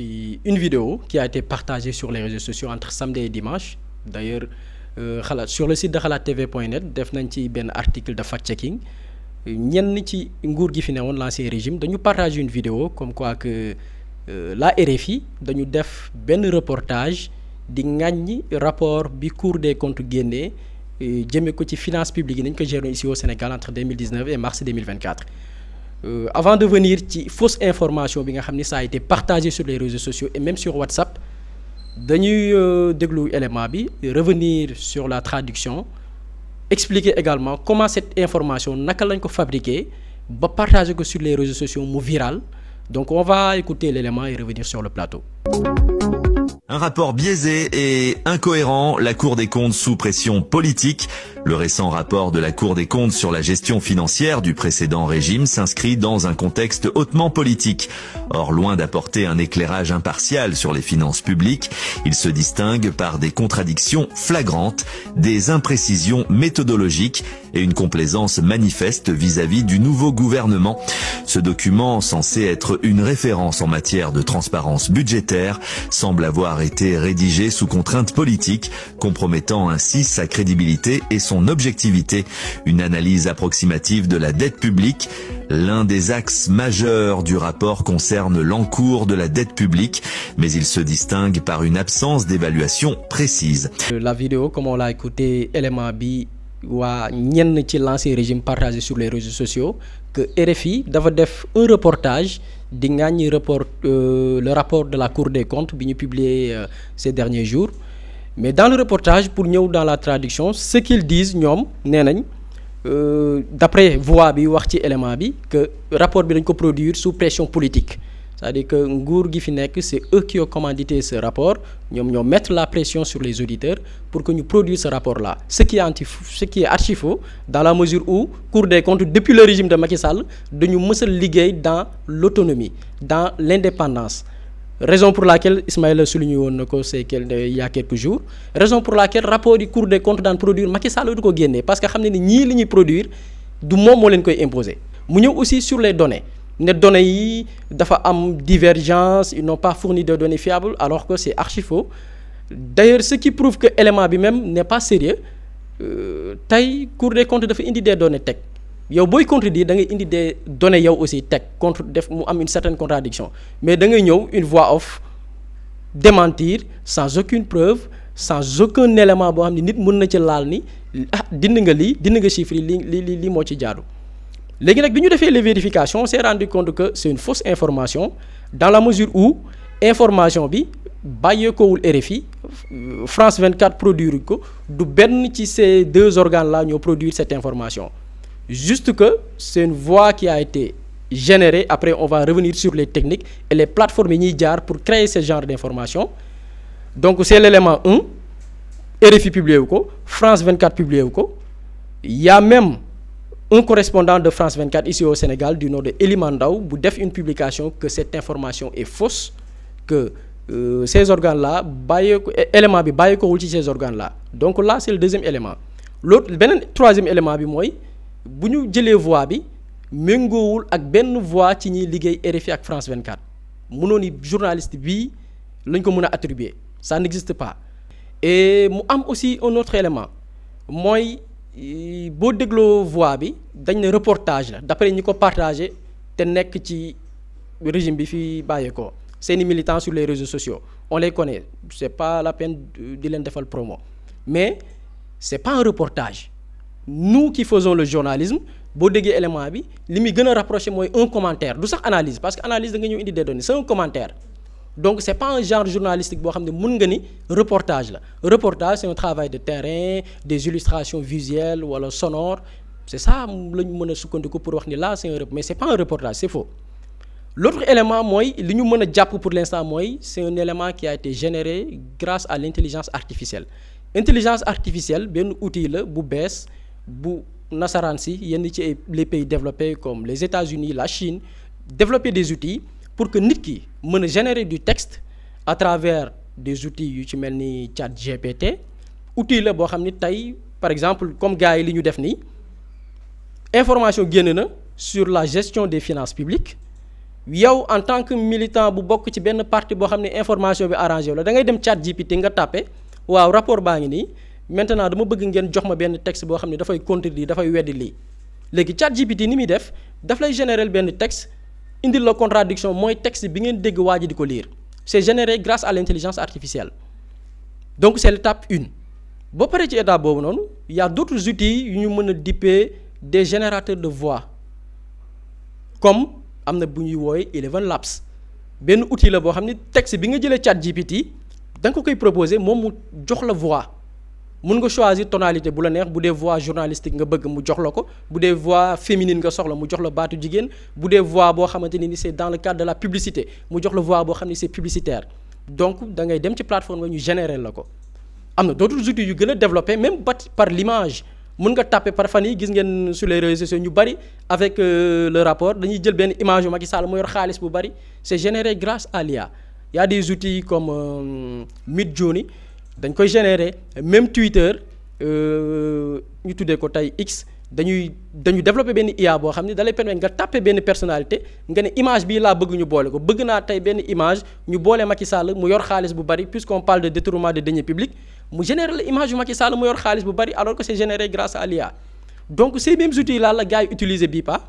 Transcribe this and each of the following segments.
une vidéo qui a été partagée sur les réseaux sociaux entre samedi et dimanche. D'ailleurs sur le site de xalattv.net def nañ ci benn article de fact-checking ñenn ci nguur gi fi newoon l'ancien régime dañu partager une vidéo comme quoi que la RFI dañu def benn reportage di ŋàññi rapport bi Cour des comptes génnee jëmee ko ci finances publiques yi nañ ko gérer ici au Sénégal entre 2019 et mars 2024. Avant de venir ci fausse information bi nga xam ni ça a été partagé sur les réseaux sociaux et même sur WhatsApp dañuy déglu élément bi revenir sur la traduction expliquer également comment cette information naka lañ ko fabriquer ba partager ko sur les réseaux sociaux mu viral. Donc on va écouter l'élément et revenir sur le plateau. Un rapport biaisé et incohérent, la Cour des comptes sous pression politique. Le récent rapport de la Cour des comptes sur la gestion financière du précédent régime s'inscrit dans un contexte hautement politique. Or, loin d'apporter un éclairage impartial sur les finances publiques, il se distingue par des contradictions flagrantes, des imprécisions méthodologiques et une complaisance manifeste vis-à-vis du nouveau gouvernement. Ce document, censé être une référence en matière de transparence budgétaire, semble avoir été rédigé sous contrainte politique, compromettant ainsi sa crédibilité et son objectivité. Une analyse approximative de la dette publique. L'un des axes majeurs du rapport concerne l'encours de la dette publique, mais il se distingue par une absence d'évaluation précise. La vidéo, comme on l'a écouté, élément bi waa ñenn ci l'ancien régime partagé sur les réseaux sociaux que RFI dafa def un reportage di ŋàññi le rapport de la Cour des comptes bi ñu publié ces derniers jours. Mais dans le reportage, pour ñëw dans la traduction, ce qu'ils disent ñoom nee nañ d'après voix bi wax ci élément bi que rapport bi dañ ko produire sous pression politique. C'est-à-dire que nguur gi fi nekk c'est eux qui ont commandité ce rapport, ñoom ñoo mettre la pression sur les auditeurs pour que ñu produise ce rapport-là. Ce qui est archi faux dans la mesure où Cour des comptes depuis le régime de Macky Sall dañu mës a liggéey dans l'autonomie, dans l'indépendance. Raison pour laquelle Ismaïla souligné woon na ko il y a quelques jours, raison pour laquelle rapport du Cour des comptes daan produire Macky Sall du ko génnee parce que xam ne ni ñii li ñuy produire du moom moo leen koy imposer. Mu ñëw aussi sur les données. Ne données yi dafa am divergence, ils n'ont pas fourni de données fiables alors que c'est archi faux. D'ailleurs ce qui prouve que élément bi même n'est pas sérieux tey Cour des comptes dafa indi des données teg yow booy contredire da ngay indi des données yow aussi teg contre def mu am une certaine contradiction mais da ngay ñëw une voix off démentir sans aucune preuve sans aucun élément boo xam ne nit mën na ci laal ni dindi nga lii dindi nga chiffre yi lii moo ci jaadu. Léegi nag bi ñu defee les vérifications on s'est rendu compte que c'est une fausse information dans la mesure où information bi bàyyeekoowul RFI France 24 produire ko du benn ci ces deux organes là ñoo produire cette information juste que c'est une voix qui a été générée. Après on va revenir sur les techniques et les plateformes yi ñuy jaar pour créer ce genre d'information. Donc c'est l'élément 1 RFI publié wu ko France 24 publié wu ko. Il y a même un correspondant de France 24 ici au Sénégal du nom de Eliman Ndaw bu def une publication que cette information est fausse, que ces organes-là élément bi bàyyeekowul ci ces organes-là. Donc là c'est le deuxième élément. Beneen troisième élément bi mooy bu ñu jëlee voix bi méngoowul ak benn voix ci ñiy liggéey RFI ak France 24 mënoo ni journaliste bii lañ ko mën a attribuer, ça n'existe pas. Et mu am aussi un autre élément mooy boo dégloo voix bi dañ ne reportage la d'après ñi ko partagé te nekk ci régime bi fi bàyyeekoo seeni militants sur les réseaux sociaux on les connaît, c'est pas la peine di leen defal promo mais c'est pas un reportage. Nous qui faisons le journalisme boo déggee élément bi li muy gën a rapproché mooy un commentaire du sax analyse parce que analyse da nga ñëw indi des données, c'est un commentaire. Donc c'est pas un genre journalistique boo xam ne mën nga ni reportage la. Reportage c'est un travail de terrain, des illustrations visuelles wala sonores, c'est ça la ñu mën a sukkandiku pour wax ni là c'est un mais c'est pas un reportage, c'est faux. L'autre élément mooy li ñu mën a jàpp pour l'instant mooy c'est un élément qui a été généré grâce à l'intelligence artificielle. Intelligence artificielle benn outil la bu bees bu nasaraan si yenn ci les pays développés comme les États-Unis, la Chine développer des outils pour que nit ki mën a générer du texte à travers des outils yu ci mel ni ChatGPT. Outil la boo xam ni tey par exemple comme gars yi li ñu def nii information génn na sur la gestion des finances publiques yow en tant que militant bu bokk ci benn parti boo xam ne information bi arrangé la da ngay dem chat GPT nga tàppe waaw rapport baa ngi nii maintenant dama bëgg ngeen jox ma benn texte boo xam ne dafay contredire dafay weddi lii léegi chat GPT ni muy def daf lay générer benn texte indil la contradiction mooy texte bi ngeen dégg waa ji di ko lire c'est généré grâce à l'intelligence artificielle donc c'est l'étape 1 boo paree ci étape boobu noonu il y a d'autres outils yu ñu mën a dippee des générateurs de voix comme am na bu ñuy woowe Eleven Labs benn outil la boo xam ni texte bi nga jëlee chat GPT da nga ko koy proposer moom mu jox la voix mun nga choisir tonalité bu la neex bu dee voix journalistique nga bëgg mu jox la ko bu dee voix féminine nga soxla mu jox la baatu jigéen bu dee voix boo xamante ni c'est dans le cadre de la publicité mu jox la voix boo xam ni c'est publicitaire donc da ngay dem ci plateforme nga ñu générer la ko. am na d'autres outils yu gën a développé même par l'image mun nga taper par fan yi gis ngeen sur les réseaux sociaux ñu bari avec le rapport dañuy jël benn image yu Macky Sall mu yor xaalis bu bari c'est généré grâce à l'IA. Il y a des outils comme Midjourney dañ koy générer même Twitter ñu tuddee ko tey X dañu développer benn IA boo xam ne da lay permettre nga taper benn personnalité nga ne image bii laa bëgg ñu boole ko bëgg naa tey benn image ñu boole Macky Sall mu yor xaalis bu bari puisqu'on parle de détournement de deniers publics mu générer la image yu Macky Sall mu yor xaalis bu bari alors que c'est généré grâce à l'IA donc ces mêmes outils là la gars yi utiliser bii pas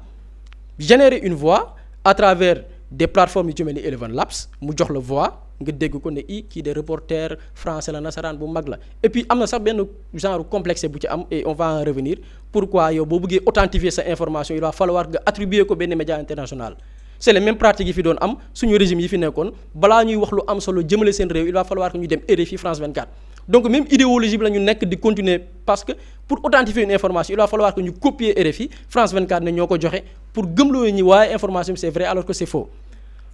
générer une voix à travers des plateformes yu ci mel ni Eleven Labs mu jox la voix nga dégg ko ne kii de reporter français la nasaraan bu mag la et puis am na sax benn genre complexe bu ci am et on va en revenir pourquoi yow boo bëggee authentifier sa information il va falloir nga attribuer ko benn média international c'est les mêmes pratiques yi fi doon am suñu régime yi fi nekkoon balaa ñuy wax lu am solo jëmale seen réew il va falloir que ñu dem RFI France 24 donc même idéologie bi la ñu nekk di continuer parce que pour authentifier une information il va falloir que ñu copier RFI France 24 ne ñoo ko joxe pour gëmloo ñi waaye information bi c'est vrai alors que c'est faux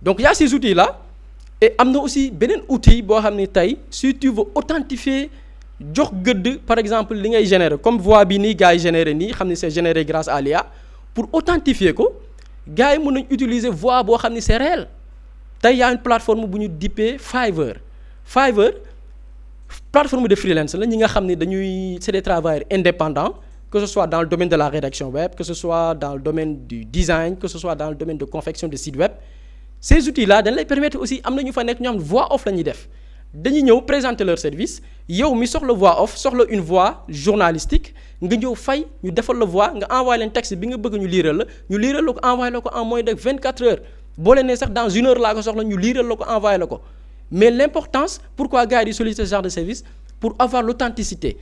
donc il y a ces outils là et am na aussi beneen outil boo xam ne tey si tu veux authentifier jox gëdd par exemple li ngay générer comme voix bi nii gars yi générer nii xam ne c'est généré grâce à l'IA pour authentifier ko gars yi mën nañ utiliser voix boo xam ne c'est réel tey y a une plateforme bu ñu dippee Fiverr plateforme de freelance la ñi nga xam ne dañuy c'est des travailleurs indépendants que ce soit dans le domaine de la rédaction web que ce soit dans le domaine du design que ce soit dans le domaine de confection de site web ces outils là dañ lay permettre aussi am na ñu fa nekk ñoo xam ne voix off la ñuy def dañuy ñëw présenter leur service yow mi soxla voix off soxla une voix journalistique nga ñëw fay ñu defal la voix nga envoyé leen texte bi nga bëgg ñu liiral la ko envoyé la ko en moins de 24 heures boo leen nee sax dans une heure laa ko soxla ñu liiral la ko envoyé la ko mais l'importance pourquoi gars yi di solliciter ce genre de service pour avoir l'authenticité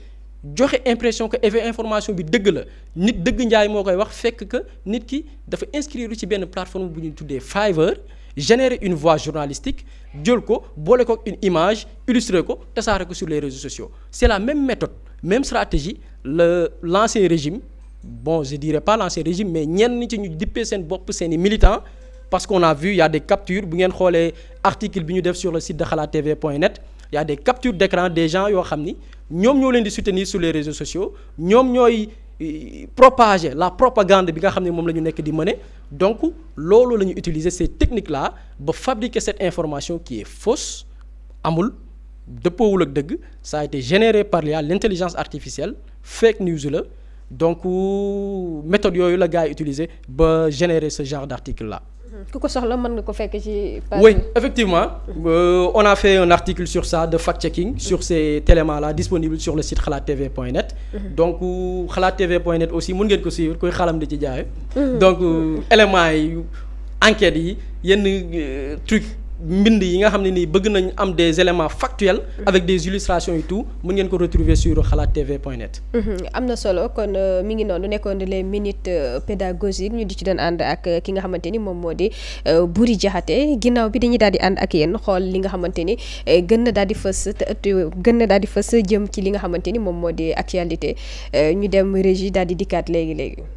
joxe impression que information bi dëgg la nit dëgg njaay moo koy wax fekk que nit ki dafa inscrire ci benn plateforme bu ñu tuddee Fiverr générer une voix journalistique jël ko boole ko une image illustrer ko tasaare ko sur les réseaux sociaux c'est la même méthode même stratégie l'ancien régime bon je dirais pas l'ancien régime mais ñenn ci ñu dippee seen bopp seeni militants parce qu'on a vu il y a des captures bu ngeen xoolee article bi ñu def sur le site de xalattv.net il y a des captures d'écran des gens yoo xam ni ñoom ñoo leen di soutenir sur les réseaux sociaux ñoom ñooy propager la propagande bi nga xam ne moom la ñu nekk di mener donc loolu la ñu utiliser ces techniques là ba fabriquer cette information qui est fausse amul dëppoowul ak dëgg ça a été généré par l'intelligence artificielle fake news la donc méthode yooyu la gars yi utiliser ba générer ce genre d'article là. ku ko soxla mën nga ko fekk ci page. Oui, effectivement on a fait un article sur ça de fact-checking sur ces éléments là disponible sur le site xalattv.net donc xalattv.net aussi mën ngeen ko suivre koy xalam di ci jaay donc éléments yi enquêtes yi yenn trucs mbind yi nga xam ne nii bëgg nañ am des éléments factuels avec des illustrations et tout mën ngeen ko retrouver sur xalattv.net. am na solo kon mi ngi noonu nekkoon les minutes pédagogiques ñu di ci doon ànd ak ki nga xamante ni moom moo di Boury Diakhaté ginnaaw bi dañuy daal di ànd ak yéen xool li nga xamante ni gën na daal di fës jëm ci li nga xamante ni moom moo di actualité ñu dem régie daal di dikkaat léegi.